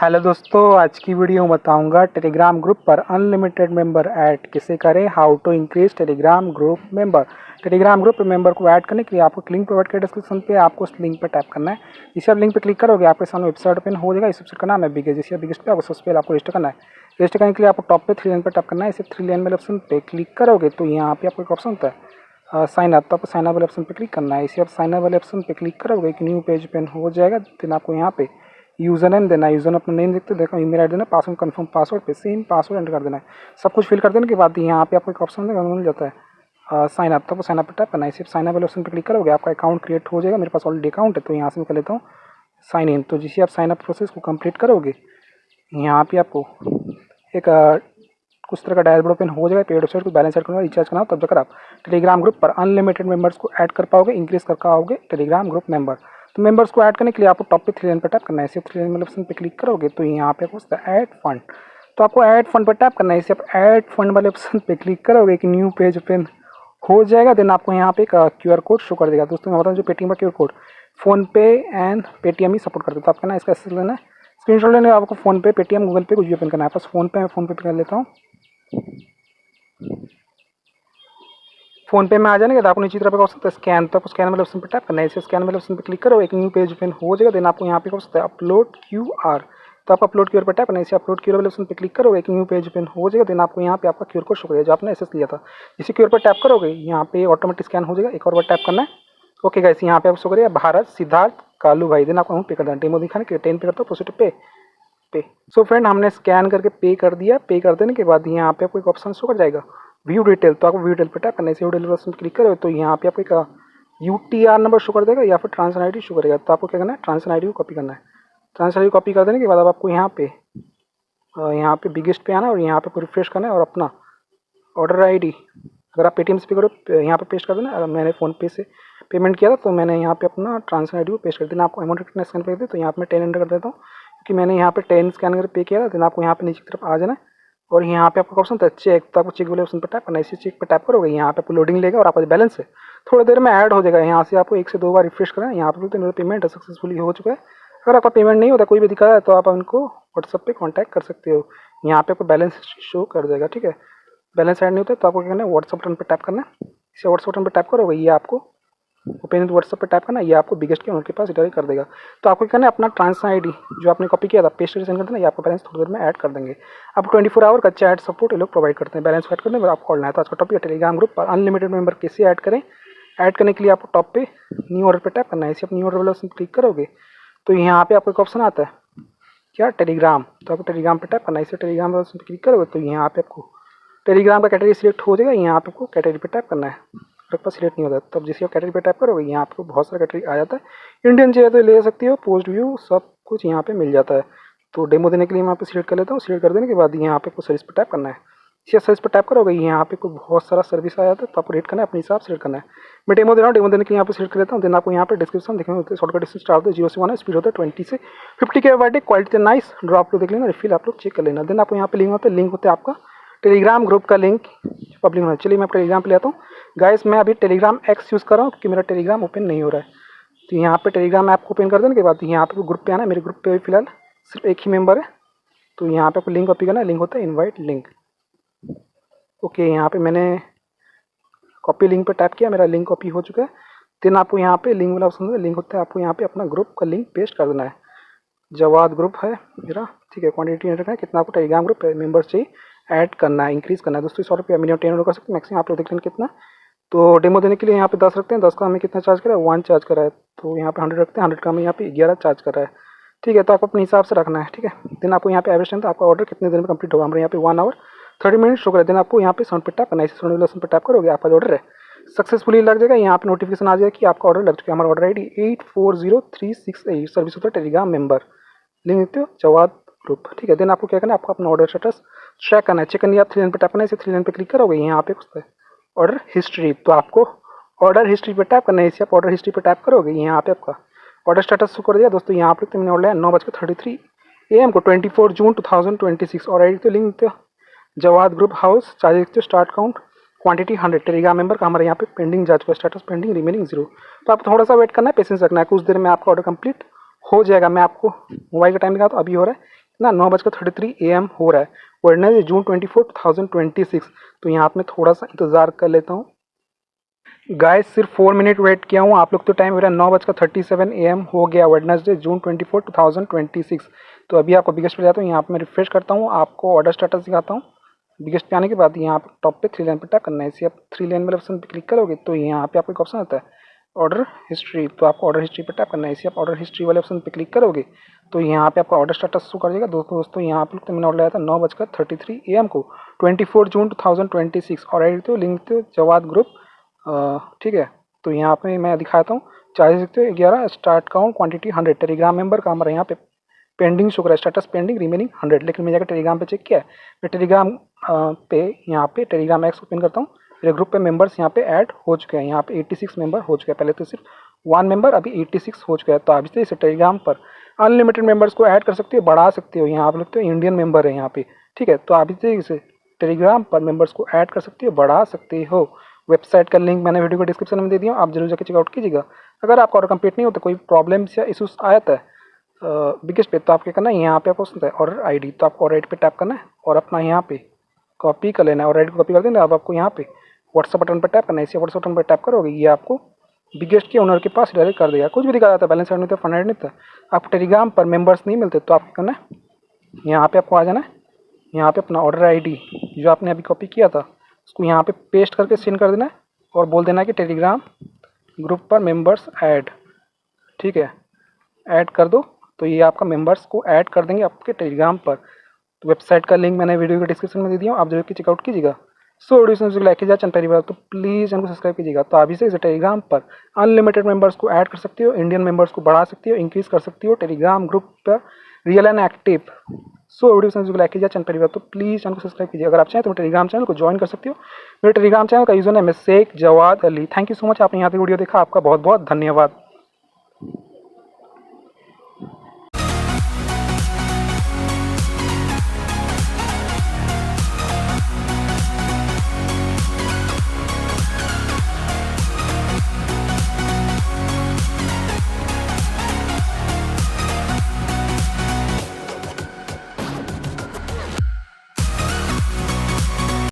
Hello दोस्तों, आज की वीडियो में बताऊंगा टेलीग्राम ग्रुप पर अनलिमिटेड मेंबर ऐड कैसे करें। How to increase Telegram group member. Telegram group member को ऐड करने के लिए आपको लिंक प्रोवाइड किया डिस्क्रिप्शन पे, आपको उस लिंक पर टैप करना है। जिसे आप लिंक पर क्लिक करोगे आपके सामने वेबसाइट ओपन हो जाएगा। इस वेबसाइट का नाम है बिगेस्ट। जिसे बिगेस्ट पे आपको सबसे पहले आपको रजिस्टर करना है। रजिस्टर करने के लिए आपको टॉप पे 3 लाइन पर टैप करना है। इसे 3 लाइन वाले ऑप्शन पे क्लिक करोगे तो यहाँ पे आपको एक ऑप्शन होता है साइन अप। तो आपको साइन अप वाले ऑप्शन पे क्लिक करना है। इसे आप साइन अप वाले ऑप्शन पे क्लिक करोगे एक न्यू पेज ओपन हो जाएगा। देन आपको यहाँ पे यूज़र नेम देना है। यूज़र नेम अपना नेम देखते देखो, ईमेल आईडी देना, पासवर्ड कंफर्म पासवर्ड पे सेम पासवर्ड एंटर कर देना है। सब कुछ फिल कर देने के बाद यहाँ पे आपको एक ऑप्शन मिल जाता है साइन अप। तो आपको साइन अप पर टैप करना है। सिर्फ साइन अप वाले ऑप्शन पर क्लिक करोगे आपका अकाउंट क्रिएट हो जाएगा। मेरे पास ऑलरेडी अकाउंट है तो यहाँ से मैं कर लेता हूँ साइन इन। तो जिसे आप साइन अप प्रोसेस को कंप्लीट करोगे यहाँ पे आपको एक कुछ तरह का डैशबोर्ड ओपन हो जाएगा। पेड वेबसाइट को बैलेंस ऐड करना, रिचार्ज करना, तब जाकर आप टेलीग्राम ग्रुप पर अनलिमिटेड मेंबर्स को ऐड कर पाओगे, इंक्रीज कर पाओगे टेलीग्राम ग्रुप मेंबर। तो मेंबर्स को ऐड करने के लिए आपको टॉप पे 3 लाइन पर टैप करना है। सिर्फ 3 लाइन वाले ऑप्शन पे क्लिक करोगे तो यहाँ पे आपको ऐड फंड। तो आपको ऐड फंड पर टैप करना है। इसे आप ऐड फंड वाले ऑप्शन पे क्लिक करोगे एक न्यू पेज ओपन हो जाएगा। देन आपको यहाँ पे एक QR कोड शो कर देगा। दोस्तों मैं बताऊँ जो पेटीएम का QR कोड फ़ोन पे एंड पेटीएम ही सपोर्ट करते, तो आपका ना इसका एक्सेस लेना है, स्क्रीनशॉट लेना है। आपको फ़ोन पे, पेटीएम, गूगल पे कुछ भी ओपन करना है। बस फ़ोन पे कर लेता हूँ। फ़ोन पे में आ जाने के बाद आपको नीचे तरफ ऑप्शन है स्कैन। तो आपको स्कैन वाले ऑप्शन पर टैप करना है। इसे स्कैन वाले ऑप्शन पर क्लिक करो एक न्यू पेज ओपन हो जाएगा। देन आपको यहाँ पे ऑप्शन है अपलोड QR। तो आप अपलोड QR पर टैप करना है। इसे अपलोड QR वाले ऑप्शन पर क्लिक करो एक न्यू पेज ओपन हो जाएगा। देन आपको यहाँ पे आपका QR कोड शो करेगा जो आपने एसेस लिया था। इसी QR पर टैप करोगे यहाँ पे ऑटोमेटिक स्कैन हो जाएगा। एक और बार टैप करना है। ओके गाइस, यहाँ पे आप शो करेगा भारत सिद्धार्थ कालू भाई। देन आपको पे कर देना। डेमो दिखाने के लिए 10 पे करता हूँ, प्रोसीड पे। सो फ्रेंड हमने स्कैन करके पे कर दिया। पे कर देने के बाद यहाँ पे आपको एक ऑप्शन शो कर जाएगा व्यू डिटेल। तो आपको व्यू डिटेल पर टैप करना है। व्यू डिटेल ऑप्शन क्लिक करो तो यहाँ पे आपको एक UTR नंबर शो कर देगा या फिर ट्रांसफर ID शो करेगा। तो आपको क्या करना है, ट्रांसफर ID को कॉपी करना है। ट्रांसफर ID कॉपी कर देने के बाद अब आपको यहाँ पे बिगेस्ट पे आना और यहाँ पे रिफ्रेश करना है और अपना ऑर्डर ID अगर आप पेटीएम से पे करो यहाँ पे पेस्ट कर देना। अगर मैंने फ़ोनपे से पेमेंट किया था तो मैंने यहाँ पे अपना ट्रांसफर ID को पेस्ट कर देना। आपको अमाउंट कितना स्कैन पे दे तो यहाँ पे मैं 10 एंटर कर देता हूँ क्योंकि मैंने यहाँ पे 10 स्कैन करके पे किया था। देन आपको यहाँ पे नीचे की तरफ आ जाना है और यहाँ पे आपका ऑप्शन था चेक। तो आपको चेक वाले ऑप्शन पर टैप करना है। इसी चेक पर टैप करोगे यहाँ पे आपको लोडिंग लेगा और आपका बैलेंस है थोड़ी देर में ऐड हो जाएगा। यहाँ से आपको 1 से 2 बार रिफ्रेश करना है। यहाँ पे बोलते हैं मेरा पेमेंट सक्सेसफुली हो चुका है। अगर आपका पेमेंट नहीं होता, कोई भी दिक्कत है तो आप उनको व्हाट्सएप पे कांटेक्ट कर सकते हो। यहाँ पे आपको बैलेंस शो कर देगा। ठीक है, बैलेंस ऐड नहीं होता तो आपको क्या करना है, व्हाट्सएप बटन पर टैप करना है। इसे व्हाट्सएप बटन पर टैप करोगे ये आपको ओपन व्हाट्सएप पर टैप करना, ये आपको बिगेस्ट के उनके पास डायरेक्ट कर देगा। तो आपको क्या करना है, अपना ट्रांसफर ID जो आपने कॉपी किया था पेस्ट सेंड कर देना। ये आपको बैलेंस थोड़ी देर में ऐड कर देंगे। अब 24 आवर का चैट सपोर्ट ये लोग प्रोवाइड करते हैं। बैलेंस ऐड करने में आपको करना है। तो आज का टॉपिक है टेलीग्राम ग्रुप पर अनलिमिटेड मेंबर कैसे ऐड करें। ऐड करने के लिए आपको टॉप पे न्यू ऑर्डर पर टैप करना है। इसे आप न्यू ऑर्डर वाला ऑप्शन क्लिक करोगे तो यहाँ पे आपको एक ऑप्शन आता है क्या, टेलीग्राम। तो आपको टेलीग्राम पर टैप करना है। इसे टेलीग्राम वाला ऑप्शन क्लिक करोगे तो यहाँ पे आपको टेलीग्राम का कैटेगरी सिलेक्ट हो जाएगा। यहाँ पे आपको कैटेगरी पे टैप करना है। आपके पास सिलेक्ट नहीं होता तब जैसे आप कैटेगरी पे टैप करोगे यहाँ आपको बहुत सारा कैटेगरी आ जाता है। इंडियन चाहिए तो ले सकते हो, पोस्ट व्यू सब कुछ यहाँ पे मिल जाता है। तो डेमो देने के लिए मैं यहाँ पे सिलेक्ट कर लेता हूँ। सिलेक्ट कर देने के बाद यहाँ पे आपको सर्विस पर टैप करना है। इसे सर्विस पर टैप करोगे यहाँ पे कोई बहुत सारा सर्विस आ जाता है तो आपको रेट करना है, अपने हिसाब से रेट करना है। मैं डेमो दे रहा हूँ, डेमो देने के लिए यहाँ पे सिलेक्ट कर लेता हूँ। देन आपको यहाँ पे डिस्क्रिप्शन देखने होते हैं। शॉर्टकट डिस्टेंस स्टार्ट होता है 0 से 1 स्पीड होता है 20 से 50 के बाटे। क्वालिटी नाइस ड्रॉप लोग देख लेना, रिफिल आप लोग चेक कर लेना। देन आपको यहाँ पे लिंक होता है, लिंक होता है आपका टेलीग्राम ग्रुप का लिंक पब्लिक होना। चलिए मैं टेलीग्राम पे ले आता हूँ। गाइस मैं अभी टेलीग्राम X यूज़ कर रहा हूँ क्योंकि मेरा टेलीग्राम ओपन नहीं हो रहा है। तो यहाँ पे टेलीग्राम ऐप को ओपन कर देने के बाद यहाँ पे ग्रुप पे आना है। मेरे ग्रुप पे फिलहाल सिर्फ एक ही मेंबर है तो यहाँ पे आपको लिंक कॉपी करना है। लिंक होता है इनवाइट लिंक। ओके, यहाँ पे मैंने कॉपी लिंक पर टैप किया, मेरा लिंक कॉपी हो चुका है। देन आपको यहाँ पे लिंक वाला ऑप्शन लिंक होता है, आपको यहाँ पे अपना ग्रुप का लिंक पेस्ट कर देना है। जवाद ग्रुप है मेरा, ठीक है। क्वान्टिटी एंटर करना है, कितना आपको टेलीग्राम ग्रुप मेंबर्स चाहिए ऐड करना है, इंक्रीज़ करना है। दोस्तों 100 रुपया मिनिमम 10 ऑर्डर कर सकते हैं, मैक्सिमम आप लोग देख लें कितना। तो डेमो देने के लिए यहाँ पे 10 रखते हैं। 10 का हमें कितना चार्ज करा है, 1 चार्ज करा है। तो यहाँ पे 100 रखते हैं, 100 का हमें यहाँ पे 11 चार्ज करा है। ठीक है, तो आपको अपने हिसाब से रखना है। ठीक है, देन आपको यहाँ पे एवरेज टाइम तो आपका ऑर्डर कितने देर में कंप्लीट होगा। हमारे यहाँ पे 1 आवर 30 मिनट शो करें। देन आपको यहाँ पे साउंड पे टैप करना है। साउंड वाले पर टैप करोगे आपका ऑर्डर है सक्सेसफुली लग जाएगा। यहाँ पे नोटिफिकेशन आ जाएगा कि आपका ऑर्डर लग चुका है। हमारा ऑर्डर ID 840368 सर्विस होता है टेलीग्राम मेंबर। लिंक देते हो जवाद ग्रुप। ठीक है, देन आपको क्या करना है, आपको अपना ऑर्डर स्टेटस चेक करना है। चेक करने आप 3 लाइन पर टैप करना है। इसे 3 लाइन पर क्लिक करोगे यहाँ पे कुछ ऑर्डर हिस्ट्री। तो आपको ऑर्डर हिस्ट्री पर टैप करना है। इसे आप ऑर्डर हिस्ट्री पर टैप करोगे यहाँ पे आपका ऑर्डर स्टेटस शो कर दिया। दोस्तों यहाँ पे मैंने ऑर्डर 9:33 AM को 24 जून 2026 और ID तो लिंक देते हो जवाद ग्रुप हाउस। चार्ज देखते हो start count quantity 100 Telegram member का हमारे यहाँ पे पेंडिंग जा चुका है, स्टेटस पेंडिंग रिमेनिंग 0। तो आप थोड़ा सा वेट करना है, पेशेंस रखना है, कुछ देर में आपका ऑर्डर कंप्लीट हो जाएगा। मैं आपको मोबाइल का टाइम दिखाता हूँ, अभी हो रहा है कितना 9:33 AM हो रहा है, वेडनेसडे जून 24 2026। तो यहाँ पे मैं थोड़ा सा इंतज़ार कर लेता हूँ गाइस, सिर्फ 4 मिनट वेट किया हूँ। आप लोग तो टाइम मेरा 9:37 AM हो गया, वेडनेसडे जून 24 2026। तो अभी आपको बिगेस्ट पे जाता हूँ, यहाँ पे मैं रिफ्रेश करता हूँ, आपको ऑर्डर स्टेटस दिखाता हूँ। बिगेस्ट पे आने के बाद यहाँ पे टॉप पे 3 लाइन पे टैप करना है। इसे आप 3 लाइन वाले ऑप्शन पे क्लिक करोगे तो यहाँ पे आपको एक ऑप्शन आता है ऑर्डर हिस्ट्री, तो आपको ऑर्डर हिस्ट्री पे टैप करना है। इसे आप ऑर्डर हिस्ट्री वाले ऑप्शन पे क्लिक करोगे तो यहाँ पे आपका ऑर्डर स्टेटस शो कर देगा। दोस्तों यहाँ पे तो मैंने ऑर्डर लगाया था 9:33 AM को 24 जून 2026 और आई तो लिंक तो जवाद ग्रुप, ठीक है। तो यहाँ पे मैं दिखाता हूँ, चार्जेस देखते हो 11, start count quantity 100, Telegram member का हमारा यहाँ पे पेंडिंग शो कर रहा है, स्टेटस पेंडिंग रिमेनिंग 100। लेकिन मैं जाकर टेलीग्राम पे चेक किया है, मैं टेलीग्राम पे यहाँ पे टेलीग्राम एक्स ओपन करता हूँ, मेरे ग्रुप पे मेंबर्स यहाँ पे ऐड हो चुके हैं। यहाँ पे 86 मेंबर हो चुके हैं, पहले तो सिर्फ 1 मेंबर, अभी 86 हो चुका है। तो आप इसे टेलीग्राम पर अनलिमिटेड मेंबर्स को ऐड कर सकते हो, बढ़ा सकते हो। यहाँ आप लोग तो इंडियन मेंबर है यहाँ पे, ठीक है। तो आप इसे टेलीग्राम पर मेंबर्स को ऐड कर सकते हो, बढ़ा सकते हो। वेबसाइट का लिंक मैंने वीडियो को डिस्क्रिप्शन में दे दिया, आप जरूर जाकर चेकआउट कीजिएगा। अगर आपका ऑर्डर कंप्लीट नहीं होता, कोई प्रॉब्लम्स या इशूज आता है बिगेस्ट पे, तो आप क्या करना है, यहाँ पे आपको होता है ऑर्डर आईडी, तो आपको ऑर्डर आईडी पे टैप करना है और अपना यहाँ पे कॉपी कर लेना है। ऑर्डर आईडी को कॉपी कर देना। अब आपको यहाँ पे व्हाट्सअप बटन पर टैप करना है। इसे व्हाट्सअप बटन पर टैप करोगे, ये आपको बिगेस्ट के ओनर के पास डायरेक्ट कर देगा। कुछ भी दिखा जाता है, बैलेंस नहीं था, फंड नहीं था। आपको टेलीग्राम पर मेंबर्स नहीं मिलते तो आप करना है, यहाँ पे आपको आ जाना है। यहाँ पे अपना ऑर्डर आईडी जो आपने अभी कॉपी किया था उसको यहाँ पे पेस्ट करके सेंड कर देना है और बोल देना है कि टेलीग्राम ग्रुप पर मेंबर्स ऐड, ठीक है, ऐड कर दो। तो ये आपका मेंबर्स को ऐड कर देंगे आपके टेलीग्राम पर। तो वेबसाइट का लिंक मैंने वीडियो के डिस्क्रिप्शन में दे दिया, आप जरूर चेकआउट कीजिएगा। सो वीडियो से लाइक कीजिए, चैनल पहली बार तो प्लीज़ चैनल को सब्सक्राइब कीजिएगा। तो अभी से इसे टेलीग्राम पर अनलिमिटेड मेंबर्स को ऐड कर सकते हो, इंडियन मेंबर्स को बढ़ा सकते हो, इंक्रीज कर सकते हो टेलीग्राम ग्रुप पर real and active. So video से लाइक कीजिए, चैनल पहली बार तो प्लीज़ चैनल को सब्सक्राइब कीजिए। अगर आप चाहें तो टेलीग्राम चैनल को ज्वाइन कर सकते हो। मेरे टेलीग्राम चैनल का यूजर नेम है Sheikh Jawad Ali. Thank you so much, आपने यहाँ पे वीडियो देखा, आपका बहुत बहुत धन्यवाद।